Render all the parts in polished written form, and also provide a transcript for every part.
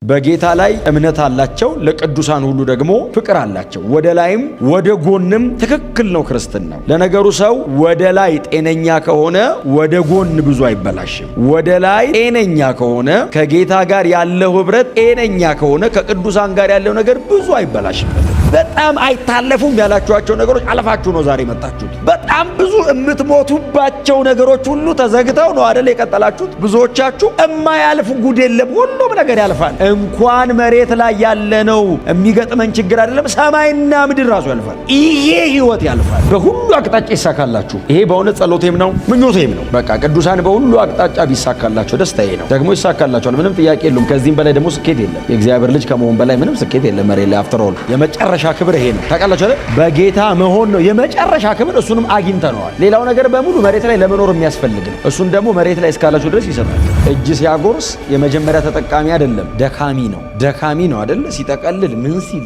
በጌታ ላይ እምነት አላቸው፣ ለቅዱሳን ሁሉ ደግሞ ፍቅር አላቸው። ወደ ላይም ወደ ጎንም ትክክል ነው ክርስትናው። ለነገሩ ሰው ወደ ላይ ጤነኛ ከሆነ ወደ ጎን ብዙ አይበላሽም። ወደ ላይ ጤነኛ ከሆነ ከጌታ ጋር ያለው ህብረት ጤነኛ ከሆነ ከቅዱሳን ጋር ያለው ነገር ብዙ አይበላሽበትም። በጣም አይታለፉም ያላችኋቸው ነገሮች አለፋችሁ ነው ዛሬ መጣችሁት። በጣም ብዙ የምትሞቱባቸው ነገሮች ሁሉ ተዘግተው ነው አይደል የቀጠላችሁት። ብዙዎቻችሁ የማያልፍ ጉድ የለም፣ ሁሉም ነገር ያልፋል። እንኳን መሬት ላይ ያለነው የሚገጥመን ችግር አይደለም፣ ሰማይና ምድር ራሱ ያልፋል። ይሄ ህይወት ያልፋል። በሁሉ አቅጣጫ ይሳካላችሁ። ይሄ በእውነት ጸሎቴም ነው ምኞቴም ነው። በቃ ቅዱሳን በሁሉ አቅጣጫ ቢሳካላቸው ደስታዬ ነው። ደግሞ ይሳካላቸዋል፣ ምንም ጥያቄ የለውም። ከዚህም በላይ ደግሞ ስኬት የለም። የእግዚአብሔር ልጅ ከመሆን በላይ ምንም ስኬት የለም መሬት ላይ። አፍተር ኦል የመጨረሻ ክብር ይሄ ነው። ታውቃላችሁ አይደል? በጌታ መሆን ነው የመጨረሻ ክብር። እሱንም አግኝተነዋል። ሌላው ነገር በሙሉ መሬት ላይ ለመኖር የሚያስፈልግ ነው። እሱን ደግሞ መሬት ላይ እስካላችሁ ድረስ ይሰጣል። እጅ ሲያጎርስ የመጀመሪያ ተጠቃሚ አይደለም፣ ደካሚ ነው። ደካሚ ነው አይደል? ሲጠቀልል ምን ሲል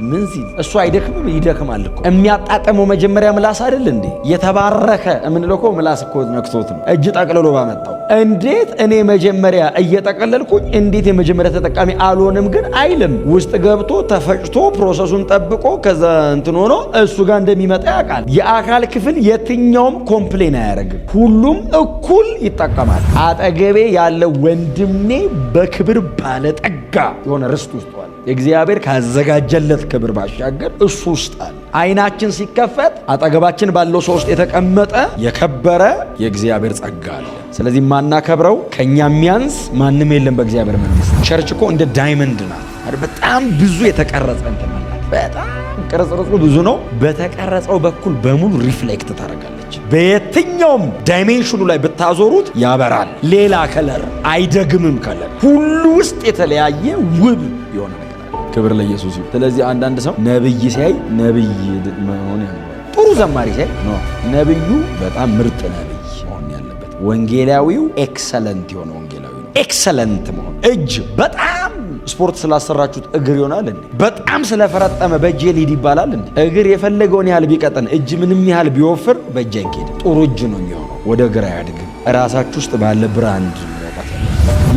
እሱ አይደክምም? ይደክማል እኮ። የሚያጣጥመው መጀመሪያ ምላስ አይደል እንዴ? የተባረከ የምንለው እኮ ምላስ እኮ ነክቶት ነው እጅ ጠቅልሎ ባመጣው። እንዴት እኔ መጀመሪያ እየጠቀለልኩኝ እንዴት የመጀመሪያ ተጠቃሚ አልሆንም ግን አይልም። ውስጥ ገብቶ ተፈጭቶ ፕሮሰሱን ጠብቆ ከዛ እንትን ሆኖ እሱ ጋር እንደሚመጣ ያውቃል። የአካል ክፍል የትኛውም ኮምፕሌን አያደርግም፣ ሁሉም እኩል ይጠቀማል። አጠገቤ ያለ ወንድሜ በክብር ባለጠጋ የሆነ ርስት ውስጥ ዋለ። እግዚአብሔር ካዘጋጀለት ክብር ባሻገር እሱ ውስጥ አለ። አይናችን ሲከፈት አጠገባችን ባለው ሰው ውስጥ የተቀመጠ የከበረ የእግዚአብሔር ጸጋ አለ። ስለዚህ ማናከብረው ከኛ የሚያንስ ማንም የለም በእግዚአብሔር መንግስት። ቸርች እኮ እንደ ዳይመንድ ናት። በጣም ብዙ የተቀረጸ እንትን አለ። በጣም ቅርጽ ብዙ ነው። በተቀረጸው በኩል በሙሉ ሪፍሌክት ታደርጋለች። በየትኛውም ዳይሜንሽኑ ላይ ብታዞሩት ያበራል። ሌላ ከለር አይደግምም። ከለር ሁሉ ውስጥ የተለያየ ውብ የሆነ ነገር አለ። ክብር ለኢየሱስ ይሁን። ስለዚህ አንዳንድ ሰው ነብይ ሲያይ ነብይ መሆን ያለው ጥሩ ዘማሪ ሲያይ ነው ነብዩ በጣም ምርጥ ነብይ መሆን ያለበት። ወንጌላዊው ኤክሰለንት የሆነ ወንጌላዊ ነው። ኤክሰለንት መሆን እጅ በጣም ስፖርት ስላሰራችሁት እግር ይሆናል እንዴ? በጣም ስለፈረጠመ በእጅ ሊድ ይባላል እንዴ? እግር የፈለገውን ያህል ቢቀጠን እጅ ምንም ያህል ቢወፍር በእጅ አይኬድም። ጥሩ እጅ ነው የሚሆነው፣ ወደ እግር አያድግም። ራሳችሁ ውስጥ ባለ ብራንድ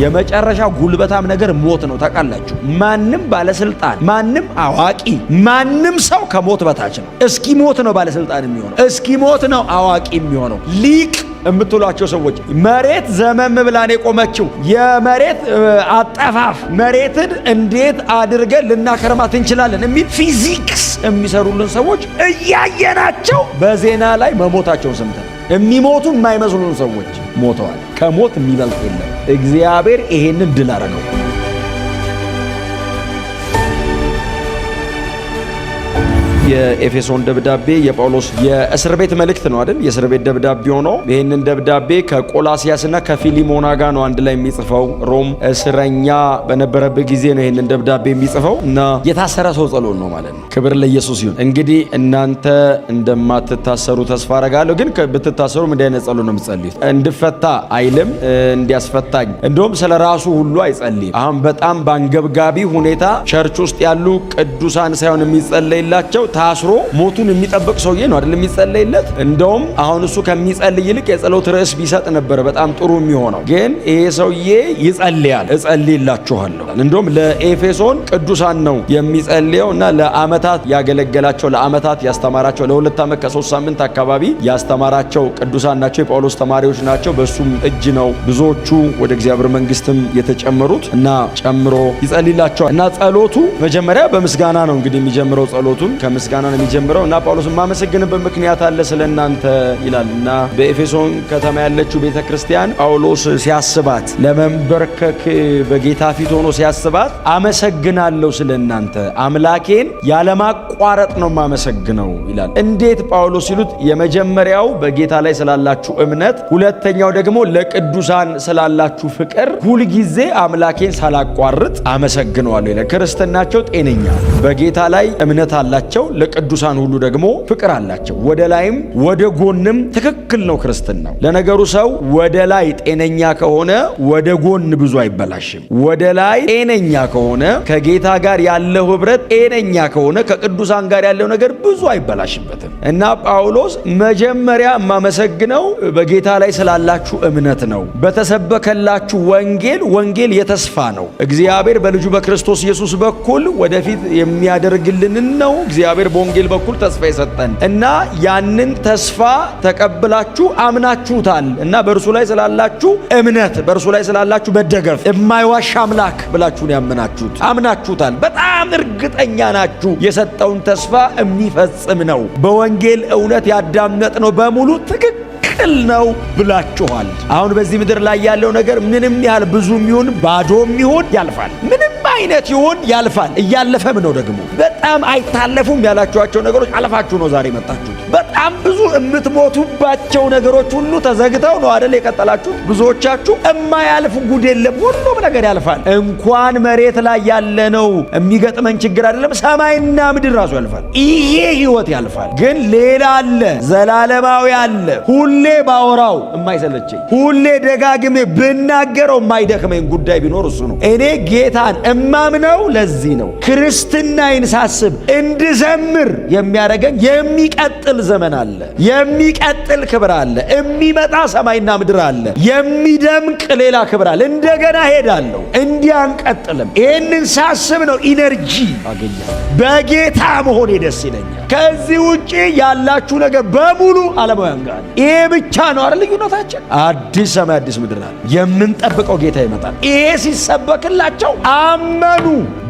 የመጨረሻ ጉልበታም ነገር ሞት ነው። ታውቃላችሁ? ማንም ባለስልጣን፣ ማንም አዋቂ፣ ማንም ሰው ከሞት በታች ነው። እስኪ ሞት ነው ባለስልጣን የሚሆነው፣ እስኪ ሞት ነው አዋቂ የሚሆነው። ሊቅ የምትሏቸው ሰዎች መሬት ዘመም ብላን የቆመችው የመሬት አጠፋፍ መሬትን እንዴት አድርገን ልናከርማት እንችላለን የሚል ፊዚክስ የሚሰሩልን ሰዎች እያየናቸው በዜና ላይ መሞታቸውን ሰምተን የሚሞቱ የማይመስሉን ሰዎች ሞተዋል። ከሞት የሚበልጥ የለም። እግዚአብሔር ይሄንን ድል አረገው። የኤፌሶን ደብዳቤ የጳውሎስ የእስር ቤት መልእክት ነው አይደል? የእስር ቤት ደብዳቤ ሆኖ ይህንን ደብዳቤ ከቆላሲያስና ከፊሊሞና ጋር ነው አንድ ላይ የሚጽፈው። ሮም እስረኛ በነበረበት ጊዜ ነው ይህንን ደብዳቤ የሚጽፈው እና የታሰረ ሰው ጸሎት ነው ማለት ነው። ክብር ለኢየሱስ ይሁን። እንግዲህ እናንተ እንደማትታሰሩ ተስፋ አረጋለሁ፣ ግን ብትታሰሩ ምን አይነት ጸሎት ነው የምትጸልዩት? እንድፈታ አይልም፣ እንዲያስፈታኝ እንደውም ስለ ራሱ ሁሉ አይጸልይም። አሁን በጣም በአንገብጋቢ ሁኔታ ቸርች ውስጥ ያሉ ቅዱሳን ሳይሆን የሚጸለይላቸው ታስሮ ሞቱን የሚጠብቅ ሰውዬ ነው አይደል የሚጸለይለት። እንደውም አሁን እሱ ከሚጸልይ ይልቅ የጸሎት ርዕስ ቢሰጥ ነበር በጣም ጥሩ የሚሆነው። ግን ይሄ ሰውዬ ይጸልያል። እጸልይላችኋለሁ። እንደውም ለኤፌሶን ቅዱሳን ነው የሚጸልየው እና ለአመታት ያገለገላቸው፣ ለአመታት ያስተማራቸው፣ ለ2 ዓመት ከ3 ሳምንት አካባቢ ያስተማራቸው ቅዱሳን ናቸው። የጳውሎስ ተማሪዎች ናቸው። በሱም እጅ ነው ብዙዎቹ ወደ እግዚአብሔር መንግስትም የተጨመሩት እና ጨምሮ ይጸልይላቸዋል። እና ጸሎቱ መጀመሪያ በምስጋና ነው እንግዲህ የሚጀምረው። ጸሎቱን ምስጋና ነው የሚጀምረው እና ጳውሎስ የማመሰግንበት ምክንያት አለ ስለናንተ ይላል እና በኤፌሶን ከተማ ያለችው ቤተክርስቲያን ጳውሎስ ሲያስባት ለመንበርከክ በጌታ ፊት ሆኖ ሲያስባት አመሰግናለሁ ስለናንተ፣ አምላኬን ያለማቋረጥ ነው የማመሰግነው ይላል። እንዴት ጳውሎስ ሲሉት የመጀመሪያው በጌታ ላይ ስላላችሁ እምነት፣ ሁለተኛው ደግሞ ለቅዱሳን ስላላችሁ ፍቅር ሁልጊዜ አምላኬን ሳላቋርጥ አመሰግነዋለሁ ይላል። ክርስትናቸው ጤነኛ፣ በጌታ ላይ እምነት አላቸው፣ ለቅዱሳን ሁሉ ደግሞ ፍቅር አላቸው። ወደ ላይም ወደ ጎንም ትክክል ነው ክርስትናው። ለነገሩ ሰው ወደ ላይ ጤነኛ ከሆነ ወደ ጎን ብዙ አይበላሽም። ወደ ላይ ጤነኛ ከሆነ ከጌታ ጋር ያለው ህብረት ጤነኛ ከሆነ ከቅዱሳን ጋር ያለው ነገር ብዙ አይበላሽበትም። እና ጳውሎስ መጀመሪያ የማመሰግነው በጌታ ላይ ስላላችሁ እምነት ነው። በተሰበከላችሁ ወንጌል የተስፋ ነው። እግዚአብሔር በልጁ በክርስቶስ ኢየሱስ በኩል ወደፊት የሚያደርግልንን ነው እግዚአብሔር በወንጌል በኩል ተስፋ የሰጠን እና ያንን ተስፋ ተቀብላችሁ አምናችሁታል እና በእርሱ ላይ ስላላችሁ እምነት፣ በእርሱ ላይ ስላላችሁ መደገፍ፣ የማይዋሽ አምላክ ብላችሁን ያመናችሁት አምናችሁታል። በጣም እርግጠኛ ናችሁ የሰጠውን ተስፋ የሚፈጽም ነው። በወንጌል እውነት ያዳመጥነው በሙሉ ትክክል ነው ብላችኋል። አሁን በዚህ ምድር ላይ ያለው ነገር ምንም ያህል ብዙም ይሁን ባዶም ይሁን ያልፋል። ምንም አይነት ይሁን ያልፋል። እያለፈም ነው ደግሞ። በጣም አይታለፉም ያላችኋቸው ነገሮች አለፋችሁ ነው ዛሬ መጣችሁት። በጣም ብዙ የምትሞቱባቸው ነገሮች ሁሉ ተዘግተው ነው አይደል የቀጠላችሁት። ብዙዎቻችሁ የማያልፍ ጉድ የለም፣ ሁሉም ነገር ያልፋል። እንኳን መሬት ላይ ያለነው የሚገጥመን ችግር አይደለም፣ ሰማይና ምድር ራሱ ያልፋል። ይሄ ህይወት ያልፋል። ግን ሌላ አለ፣ ዘላለማዊ አለ። ሁሌ ባወራው የማይሰለቸኝ፣ ሁሌ ደጋግሜ ብናገረው የማይደክመኝ ጉዳይ ቢኖር እሱ ነው። እኔ ጌታን እማምነው ለዚህ ነው። ክርስትናዬን ሳስብ እንድዘምር የሚያደርገኝ የሚቀጥል ዘመን አለ፣ የሚቀጥል ክብር አለ፣ የሚመጣ ሰማይና ምድር አለ፣ የሚደምቅ ሌላ ክብር አለ። እንደገና ሄዳለሁ፣ እንዲያንቀጥልም። ይህንን ሳስብ ነው ኢነርጂ አገኛለሁ። በጌታ መሆኔ ደስ ይለኛል። ከዚህ ውጪ ያላችሁ ነገር በሙሉ ዓለማውያን ጋር ይሄ ብቻ ነው አይደል ልዩነታችን። አዲስ ሰማይ አዲስ ምድር አለ። የምንጠብቀው ጌታ ይመጣል። ይሄ ሲሰበክላቸው አመኑ።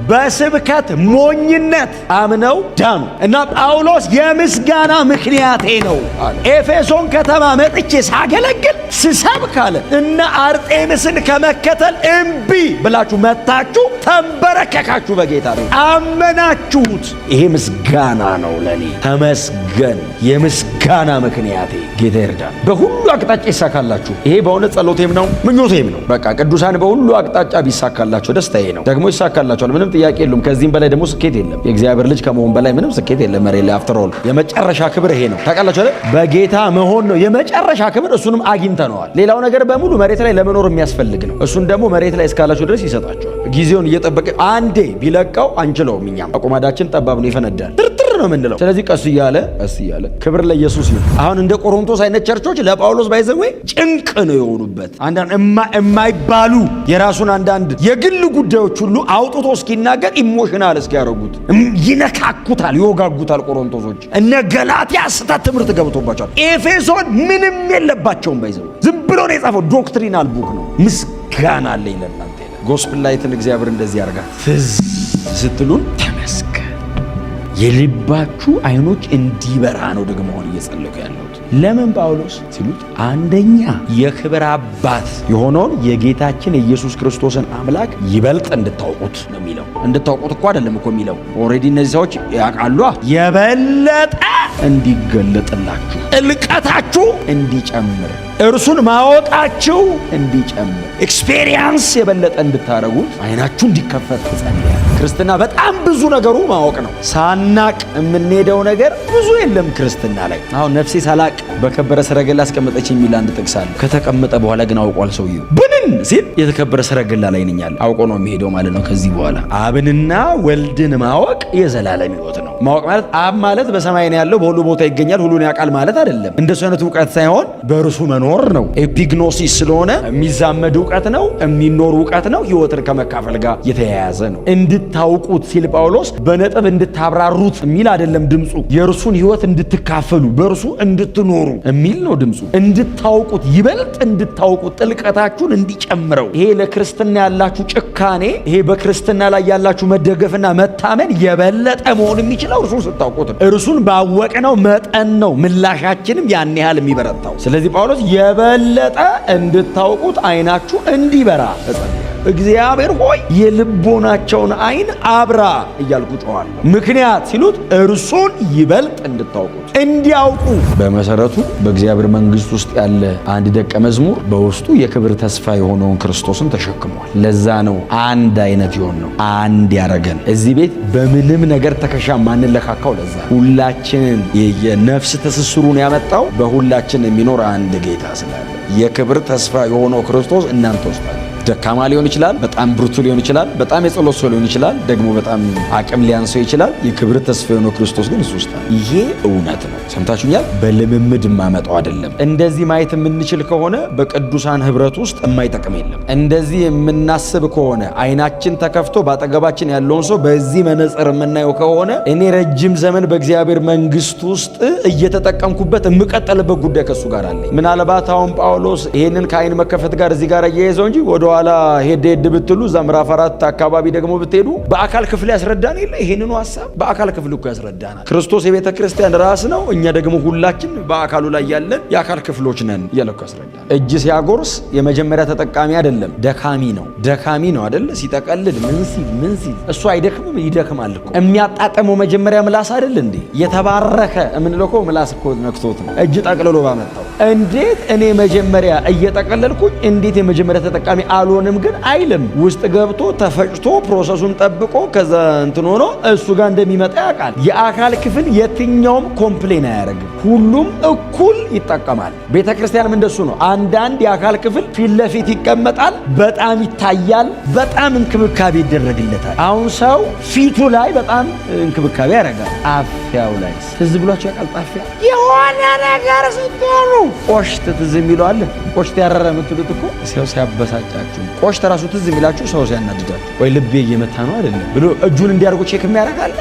በስብከት ሞኝነት አምነው ዳኑ። እና ጳውሎስ የምስጋና ምክንያቴ ነው አለ። ኤፌሶን ከተማ መጥቼ ሳገለግል ስሰብክ አለ እና አርጤምስን ከመከተል እምቢ ብላችሁ መታችሁ ተንበረከካችሁ፣ በጌታ ነው አመናችሁት። ይሄ ምስጋና ነው ለኔ። ተመስገን። የምስጋና ምክንያቴ ጌታ ይርዳል። በሁሉ አቅጣጫ ይሳካላችሁ። ይሄ በእውነት ጸሎቴም ነው ምኞቴም ነው። በቃ ቅዱሳን በሁሉ አቅጣጫ ቢሳካላቸው ደስታዬ ነው። ደግሞ ይሳካላቸዋል። ምንም ጥያቄ የለም። ከዚህም በላይ ደግሞ ስኬት የለም። የእግዚአብሔር ልጅ ከመሆን በላይ ምንም ስኬት የለም መሬት ላይ። አፍተር ኦል የመጨረሻ ክብር ይሄ ነው። ታውቃላችሁ አይደል? በጌታ መሆን ነው የመጨረሻ ክብር። እሱንም አግኝተነዋል። ሌላው ነገር በሙሉ መሬት ላይ ለመኖር የሚያስፈልግ ነው። እሱን ደግሞ መሬት ላይ እስካላችሁ ድረስ ይሰጣችኋል። ጊዜውን እየጠበቀ አንዴ ቢለቀው አንችለውም። እኛም አቁማዳችን ጠባብ ነው፣ ይፈነዳል ነው የምንለው። ስለዚህ ቀስ እያለ ክብር ለኢየሱስ ይሁን። አሁን እንደ ቆሮንቶስ አይነት ቸርቾች ለጳውሎስ ባይዘው ጭንቅ ነው የሆኑበት። አንዳንድ የማይባሉ የራሱን አንዳንድ የግል ጉዳዮች ሁሉ አውጥቶ እስኪናገር ኢሞሽናል እስኪያደርጉት ይነካኩታል፣ ይወጋጉታል። ቆሮንቶሶች እነ ገላትያ ስህተት ትምህርት ገብቶባቸዋል። ኤፌሶን ምንም የለባቸውም። ባይዘው ዝም ብሎ ነው የጻፈው። ዶክትሪናል ቡክ ነው። ምስጋና አለኝ ለእናንተ። ጎስፕል ላይትን እግዚአብሔር እንደዚህ ያደርጋል። ትዝ ስትሉን ተመስገን። የልባችሁ አይኖች እንዲበራ ነው ደግሞ አሁን እየጸለይኩ ያለሁት። ለምን ጳውሎስ ሲሉት አንደኛ የክብር አባት የሆነውን የጌታችን የኢየሱስ ክርስቶስን አምላክ ይበልጥ እንድታውቁት ነው የሚለው። እንድታውቁት እኮ አይደለም እኮ የሚለው፣ ኦልሬዲ እነዚህ ሰዎች ያውቃሉ። የበለጠ እንዲገለጥላችሁ፣ ጥልቀታችሁ እንዲጨምር፣ እርሱን ማወቃችሁ እንዲጨምር፣ ኤክስፔሪየንስ የበለጠ እንድታረጉት አይናችሁ እንዲከፈት ትጸልያለህ። ክርስትና በጣም ብዙ ነገሩ ማወቅ ነው። ሳናቅ የምንሄደው ነገር ብዙ የለም ክርስትና ላይ። አሁን ነፍሴ ሳላቅ በከበረ ሰረገላ አስቀመጠች የሚል አንድ ጥቅስ አለ። ከተቀመጠ በኋላ ግን አውቋል ሰውየው። ብንን ሲል የተከበረ ሰረገላ ላይ ነኝ አለ። አውቆ ነው የሚሄደው ማለት ነው። ከዚህ በኋላ አብንና ወልድን ማወቅ የዘላለም ሕይወት ነው። ማወቅ ማለት አብ ማለት በሰማይ ነው ያለው፣ በሁሉ ቦታ ይገኛል፣ ሁሉን ያውቃል ማለት አይደለም። እንደሱ አይነት እውቀት ሳይሆን በእርሱ መኖር ነው። ኤፒግኖሲስ ስለሆነ የሚዛመድ እውቀት ነው፣ የሚኖር እውቀት ነው፣ ሕይወትን ከመካፈል ጋር የተያያዘ ነው። እንድታውቁት ሲል ጳውሎስ በነጥብ እንድታብራሩት የሚል አይደለም ድምፁ። የእርሱን ሕይወት እንድትካፈሉ በእርሱ እንድትኖሩ የሚል ነው ድምፁ። እንድታውቁት፣ ይበልጥ እንድታውቁት፣ ጥልቀታችሁን እንዲጨምረው። ይሄ ለክርስትና ያላችሁ ጭካኔ፣ ይሄ በክርስትና ላይ ያላችሁ መደገፍና መታመን የበለጠ መሆን የሚችለው እርሱን ስታውቁት ነው። እርሱን ባወቅነው መጠን ነው ምላሻችንም ያን ያህል የሚበረታው። ስለዚህ ጳውሎስ የበለጠ እንድታውቁት አይናችሁ እንዲበራ እጸልያለሁ። እግዚአብሔር ሆይ የልቦናቸውን ዓይን አብራ እያልኩ ጮኻለሁ። ምክንያት ሲሉት እርሱን ይበልጥ እንድታውቁት እንዲያውቁ። በመሰረቱ በእግዚአብሔር መንግሥት ውስጥ ያለ አንድ ደቀ መዝሙር በውስጡ የክብር ተስፋ የሆነውን ክርስቶስን ተሸክሟል። ለዛ ነው አንድ አይነት የሆን ነው አንድ ያረገን። እዚህ ቤት በምንም ነገር ተከሻ ማንለካካው። ለዛ ሁላችንን የነፍስ ትስስሩን ያመጣው በሁላችን የሚኖር አንድ ጌታ ስላለ የክብር ተስፋ የሆነው ክርስቶስ እናንተ ውስጥ አለ። ደካማ ሊሆን ይችላል፣ በጣም ብርቱ ሊሆን ይችላል፣ በጣም የጸሎት ሰው ሊሆን ይችላል፣ ደግሞ በጣም አቅም ሊያንሰው ይችላል። የክብር ተስፋ የሆነው ክርስቶስ ግን እሱ ውስጥ አለ። ይሄ እውነት ነው። ሰምታችሁኛል። በልምምድ ማመጣው አይደለም። እንደዚህ ማየት የምንችል ከሆነ በቅዱሳን ህብረት ውስጥ የማይጠቅም የለም። እንደዚህ የምናስብ ከሆነ አይናችን ተከፍቶ ባጠገባችን ያለውን ሰው በዚህ መነጽር የምናየው ከሆነ እኔ ረጅም ዘመን በእግዚአብሔር መንግስት ውስጥ እየተጠቀምኩበት የምቀጠልበት ጉዳይ ከሱ ጋር አለኝ። ምናልባት አሁን ጳውሎስ ይሄንን ከአይን መከፈት ጋር እዚህ ጋር እያይዘው እንጂ ወደ ኋላ ሄድ ብትሉ እዛ ምዕራፍ 4 አካባቢ ደግሞ ብትሄዱ በአካል ክፍል ያስረዳን የለ ይሄንኑ ሐሳብ በአካል ክፍል እኮ ያስረዳናል። ክርስቶስ የቤተ ክርስቲያን ራስ ነው። እኛ ደግሞ ሁላችን በአካሉ ላይ ያለን የአካል ክፍሎች ነን እያለኩ ያስረዳናል። እጅ ሲያጎርስ የመጀመሪያ ተጠቃሚ አይደለም፣ ደካሚ ነው አይደለ? ሲጠቀልል ምን ሲል እሱ አይደክምም? ይደክማል እኮ። የሚያጣጠመው መጀመሪያ ምላስ አይደል እንዴ? የተባረከ የምንለው እኮ ምላስ እኮ ነክቶት ነው እጅ ጠቅልሎ ባመጣው። እንዴት እኔ መጀመሪያ እየጠቀለልኩኝ እንዴት የመጀመሪያ ተጠቃሚ አልሆንም ግን አይልም። ውስጥ ገብቶ ተፈጭቶ ፕሮሰሱን ጠብቆ ከዛ እንትን ሆኖ እሱ ጋር እንደሚመጣ ያውቃል። የአካል ክፍል የትኛውም ኮምፕሌን አያደርግም። ሁሉም እኩል ይጠቀማል። ቤተ ክርስቲያንም እንደሱ ነው። አንዳንድ የአካል ክፍል ፊት ለፊት ይቀመጣል፣ በጣም ይታያል፣ በጣም እንክብካቤ ይደረግለታል። አሁን ሰው ፊቱ ላይ በጣም እንክብካቤ ያደርጋል። ጣፊያው ላይ ትዝ ብሏቸው ያውቃል። ጣፊያ የሆነ ነገር ስትሆኑ ቆሽት ትዝ የሚለው አለ። ቆሽት ያረረ የምትሉት እኮ ሰው ሲያበሳጫችሁ፣ ቆሽት ራሱ ትዝ የሚላችሁ ሰው ሲያናድዳችሁ፣ ወይ ልቤ እየመታ ነው አይደለም ብሎ እጁን እንዲያርጉ ቼክ የሚያደርጋል።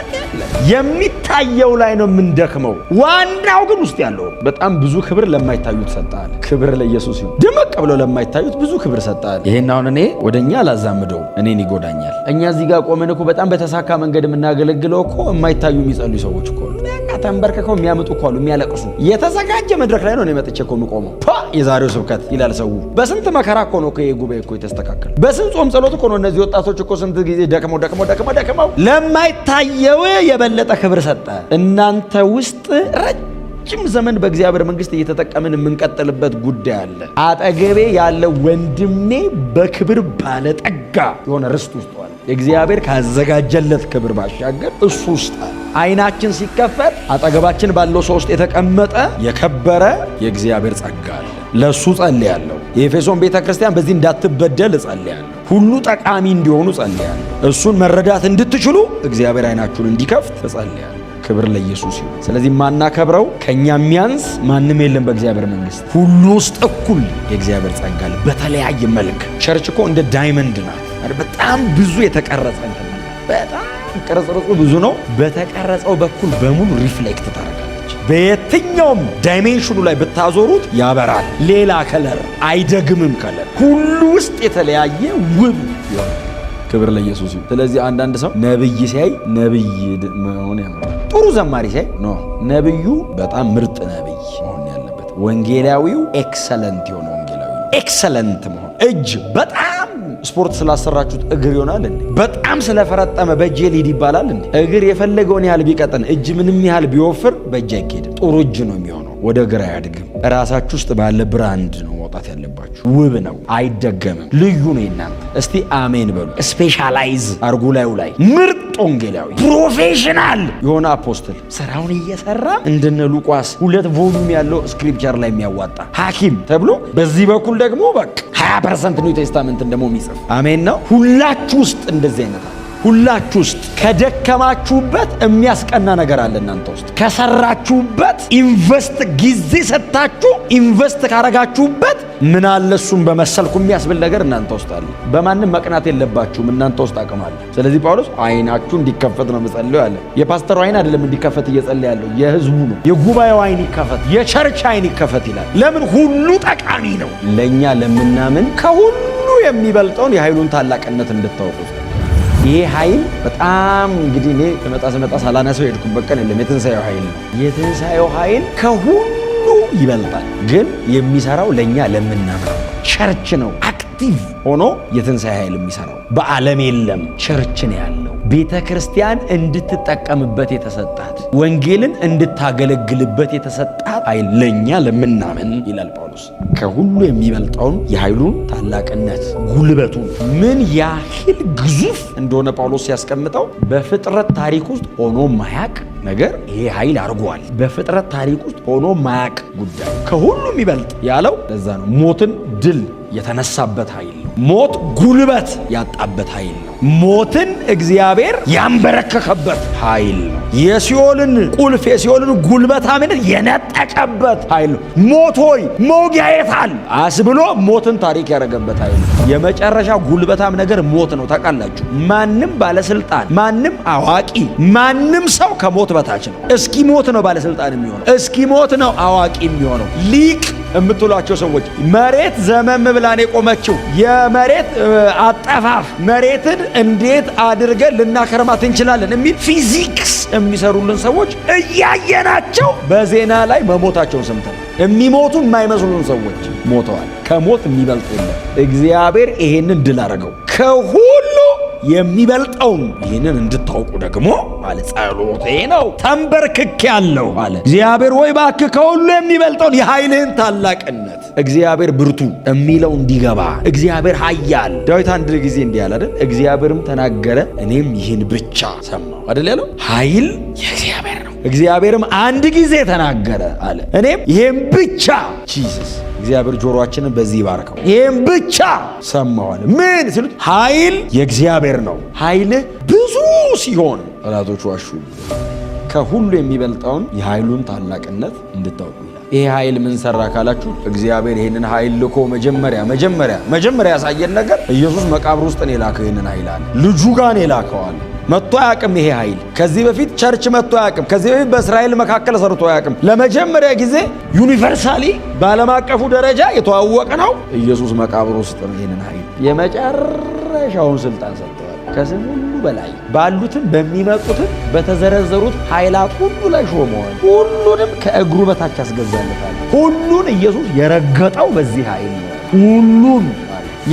የሚታየው ላይ ነው የምንደክመው፣ ዋናው ግን ውስጥ ያለው። በጣም ብዙ ክብር ለማይታዩት ሰጣል። ክብር ለኢየሱስ ይሁን። ድምቅ ብለው ለማይታዩት ብዙ ክብር ሰጣል። ይሄን አሁን እኔ ወደኛ አላዛምደው፣ እኔን ይጎዳኛል። እኛ እዚህ ጋር ቆመን እኮ በጣም በተሳካ መንገድ የምናገለግለው እኮ የማይታዩ የሚጸልዩ ሰዎች እኮ ተንበርከከው የሚያመጡ እኮ አሉ፣ የሚያለቅሱ። የተዘጋጀ መድረክ ላይ ነው እኔ መጥቼ እኮ የምቆመው። የዛሬው ስብከት ይላል ሰው። በስንት መከራ እኮ ነው ጉባኤ እኮ የተስተካከለ። በስንት ጾም ጸሎት እኮ ነው እነዚህ ወጣቶች እኮ ስንት ጊዜ ደክመው ለማይታየው የበለጠ ክብር ሰጠ። እናንተ ውስጥ ረጅም ዘመን በእግዚአብሔር መንግስት እየተጠቀምን የምንቀጥልበት ጉዳይ አለ። አጠገቤ ያለ ወንድሜ በክብር ባለጠጋ የሆነ ርስት ውስጥ ዋለ። እግዚአብሔር ካዘጋጀለት ክብር ባሻገር እሱ ውስጥ አይናችን ሲከፈት አጠገባችን ባለው ሰው ውስጥ የተቀመጠ የከበረ የእግዚአብሔር ጸጋ አለ። ለሱ ጸልያለሁ። የኤፌሶን ቤተክርስቲያን በዚህ እንዳትበደል ጸልያለሁ። ሁሉ ጠቃሚ እንዲሆኑ ጸልያለሁ። እሱን መረዳት እንድትችሉ እግዚአብሔር አይናችሁን እንዲከፍት ጸልያለሁ። ክብር ለኢየሱስ ይሁን። ስለዚህ ማናከብረው ከኛ የሚያንስ ማንም የለም በእግዚአብሔር መንግስት። ሁሉ ውስጥ እኩል የእግዚአብሔር ጸጋ አለ በተለያየ መልክ። ቸርች እኮ እንደ ዳይመንድ ናት። በጣም ብዙ የተቀረጸ እንትን በጣም ቅርጽርጹ ብዙ ነው። በተቀረጸው በኩል በሙሉ ሪፍሌክት ታደርጋለች። በየትኛውም ዳይሜንሽኑ ላይ ብታዞሩት ያበራል። ሌላ ከለር አይደግምም። ከለር ሁሉ ውስጥ የተለያየ ውብ ይሆናል። ክብር ለኢየሱስ ይሁን። ስለዚህ አንዳንድ ሰው ነብይ ሲያይ ነብይ መሆን ያምራል። ጥሩ ዘማሪ ሲያይ ኖ ነብዩ በጣም ምርጥ ነብይ መሆን ያለበት። ወንጌላዊው ኤክሰለንት የሆነ ወንጌላዊ ነው። ኤክሰለንት መሆን እጅ በጣም ስፖርት ስላሰራችሁት እግር ይሆናል እንዴ? በጣም ስለፈረጠመ በእጅ ሊድ ይባላል እንዴ? እግር የፈለገውን ያህል ቢቀጥን እጅ ምንም ያህል ቢወፍር በእጅ አይኬድም። ጥሩ እጅ ነው የሚሆነው፣ ወደ እግር አያድግም። ራሳችሁ ውስጥ ባለ ብራንድ ነው መውጣት ያለባችሁ። ውብ ነው፣ አይደገምም፣ ልዩ ነው እናንተ። እስቲ አሜን በሉ። ስፔሻላይዝ አርጉ ላዩ ላይ ምርጥ ወንጌላዊ ፕሮፌሽናል የሆነ አፖስትል ስራውን እየሰራ እንደነ ሉቃስ 2 ቮሉም ያለው ስክሪፕቸር ላይ የሚያዋጣ ሐኪም ተብሎ በዚህ በኩል ደግሞ በቃ 20% ኒው ቴስታመንትን ደግሞ የሚጽፍ አሜን ነው። ሁላችሁ ውስጥ እንደዚህ አይነት አለ። ሁላችሁ ውስጥ ከደከማችሁበት የሚያስቀና ነገር አለ እናንተ ውስጥ። ከሰራችሁበት ኢንቨስት ጊዜ ሰጣችሁ ኢንቨስት ካረጋችሁበት ምን አለ እሱን በመሰልኩ የሚያስብል ነገር እናንተ ውስጥ አለ። በማንም መቅናት የለባችሁም። እናንተ ውስጥ አቅም አለ። ስለዚህ ጳውሎስ አይናችሁ እንዲከፈት ነው መጸለዩ አለ። የፓስተሩ አይን አይደለም እንዲከፈት እየጸለየ ያለው የህዝቡ ነው። የጉባኤው አይን ይከፈት፣ የቸርች አይን ይከፈት ይላል። ለምን? ሁሉ ጠቃሚ ነው። ለኛ ለምናምን ከሁሉ የሚበልጠውን የኃይሉን ታላቅነት እንድታውቁት። ይሄ ኃይል በጣም እንግዲህ እኔ ስመጣ ሳላነሳው የሄድኩበት ቀን የለም። የትንሣኤው ኃይል ነው። የትንሣኤው ኃይል ከሁሉ ይበልጣል። ግን የሚሰራው ለኛ ለምናምነው ቸርች ነው። አክቲቭ ሆኖ የትንሣኤ ኃይል የሚሰራው በዓለም የለም፣ ቸርች ነው ያለው። ቤተ ክርስቲያን እንድትጠቀምበት የተሰጣት ወንጌልን እንድታገለግልበት የተሰጣት ኃይል ለእኛ ለምናምን ይላል ጳውሎስ። ከሁሉ የሚበልጠውን የኃይሉን ታላቅነት ጉልበቱን ምን ያህል ግዙፍ እንደሆነ ጳውሎስ ሲያስቀምጠው በፍጥረት ታሪክ ውስጥ ሆኖ ማያቅ ነገር ይሄ ኃይል አድርጓል። በፍጥረት ታሪክ ውስጥ ሆኖ ማያቅ ጉዳይ ከሁሉ የሚበልጥ ያለው ለዛ ነው። ሞትን ድል የተነሳበት ኃይል ነው። ሞት ጉልበት ያጣበት ኃይል ነው። ሞትን እግዚአብሔር ያንበረከከበት ኃይል ነው። የሲኦልን ቁልፍ የሲኦልን ጉልበታምነት የነጠቀበት ኃይል ነው። ሞት ሆይ መውጊያ የታል አስብሎ ሞትን ታሪክ ያደረገበት ኃይል ነው። የመጨረሻ ጉልበታም ነገር ሞት ነው። ታውቃላችሁ፣ ማንም ባለስልጣን፣ ማንም አዋቂ፣ ማንም ሰው ከሞት በታች ነው። እስኪ ሞት ነው ባለስልጣን የሚሆነው፣ እስኪ ሞት ነው አዋቂ የሚሆነው። ሊቅ የምትሏቸው ሰዎች መሬት ዘመም ብላን የቆመችው የመሬት አጠፋፍ መሬትን እንዴት አድርገን ልናከርማት እንችላለን የሚል ፊዚክስ የሚሰሩልን ሰዎች እያየናቸው በዜና ላይ መሞታቸውን ሰምተናል። የሚሞቱ የማይመስሉን ሰዎች ሞተዋል። ከሞት የሚበልጥ የለም። እግዚአብሔር ይሄንን ድል አደረገው። ከሁሉ የሚበልጠውን ይህንን እንድታውቁ ደግሞ ማለት ጸሎቴ ነው። ተንበርክክ ያለው አለ እግዚአብሔር ወይ እባክህ ከሁሉ የሚበልጠውን የኃይልህን ታላቅነት እግዚአብሔር ብርቱ የሚለው እንዲገባ እግዚአብሔር ኃያል። ዳዊት አንድ ጊዜ እንዲህ አለ አይደል? እግዚአብሔርም ተናገረ እኔም ይህን ብቻ ሰማሁ አይደል ያለው? ኃይል የእግዚአብሔር ነው። እግዚአብሔርም አንድ ጊዜ ተናገረ አለ እኔም ይህን ብቻ ጂሰስ እግዚአብሔር ጆሮአችንን በዚህ ይባርከው። ይህም ብቻ ሰማዋል። ምን ሲሉት ኃይል የእግዚአብሔር ነው። ኃይል ብዙ ሲሆን ጠላቶቹ ዋሹ። ከሁሉ የሚበልጠውን የኃይሉን ታላቅነት እንድታውቁ ይላል። ይሄ ኃይል ምን ሰራ ካላችሁ እግዚአብሔር ይሄንን ኃይል ልኮ መጀመሪያ ያሳየን ነገር ኢየሱስ መቃብር ውስጥ ነው የላከው። ይሄንን ኃይል አለ ልጁ ጋር ነው የላከዋል። መጥቶ አያውቅም። ይሄ ኃይል ከዚህ በፊት ቸርች መጥቶ አያውቅም። ከዚህ በፊት በእስራኤል መካከል ሰርቶ አያውቅም። ለመጀመሪያ ጊዜ ዩኒቨርሳሊ በዓለም አቀፉ ደረጃ የተዋወቀ ነው ኢየሱስ መቃብር ውስጥ ነው። ይሄንን ኃይል የመጨረሻውን ስልጣን ሰጥተዋል። ከስም ሁሉ በላይ ባሉትን በሚመጡትን በተዘረዘሩት ኃይላት ሁሉ ላይ ሾመዋል። ሁሉንም ከእግሩ በታች ያስገዛለታል። ሁሉን ኢየሱስ የረገጠው በዚህ ኃይል ነው። ሁሉን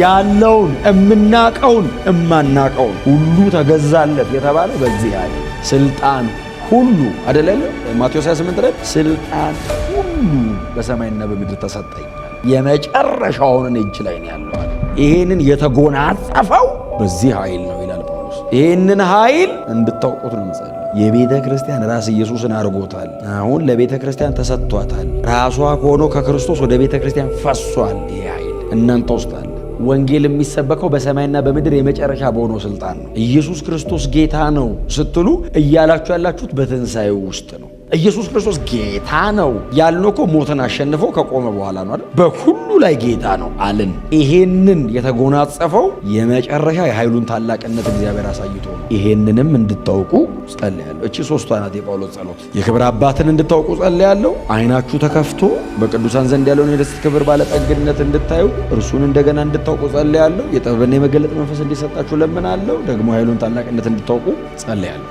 ያለውን እምናቀውን እማናቀውን ሁሉ ተገዛለት የተባለ በዚህ ኃይል ስልጣን ሁሉ አይደለም። ማቴዎስ 28 ላይ ስልጣን ሁሉ በሰማይና በምድር ተሰጠኝ። የመጨረሻውን እጅ ላይ ነው ያለው። ይሄንን የተጎናጸፈው በዚህ ኃይል ነው ይላል ጳውሎስ። ይሄንን ኃይል እንድታውቁት ነው መጸለይ። የቤተ ክርስቲያን ራስ ኢየሱስን አድርጎታል። አሁን ለቤተ ክርስቲያን ተሰጥቷታል። ራሷ ሆኖ ከክርስቶስ ወደ ቤተ ክርስቲያን ፈሷል። ይሄ ኃይል እናንተ ውስጥ አለ። ወንጌል የሚሰበከው በሰማይና በምድር የመጨረሻ በሆነው ስልጣን ነው። ኢየሱስ ክርስቶስ ጌታ ነው ስትሉ እያላችሁ ያላችሁት በትንሣኤው ውስጥ ነው። ኢየሱስ ክርስቶስ ጌታ ነው ያልነው እኮ ሞትን አሸንፎ ከቆመ በኋላ ነው አይደል? በሁሉ ላይ ጌታ ነው አልን። ይሄንን የተጎናጸፈው የመጨረሻ የኃይሉን ታላቅነት እግዚአብሔር አሳይቶ ነው። ይሄንንም እንድታውቁ ጸልያለሁ። እቺ ሶስቷ ናት የጳውሎስ ጸሎት። የክብር አባትን እንድታውቁ ጸልያለሁ። ዓይናችሁ ተከፍቶ በቅዱሳን ዘንድ ያለውን የደስታ ክብር ባለጠግነት እንድታዩ እርሱን እንደገና እንድታውቁ ጸልያለሁ። የጥበብና የመገለጥ መንፈስ እንዲሰጣችሁ ለምናለሁ። ደግሞ ኃይሉን ታላቅነት እንድታውቁ ጸልያለሁ።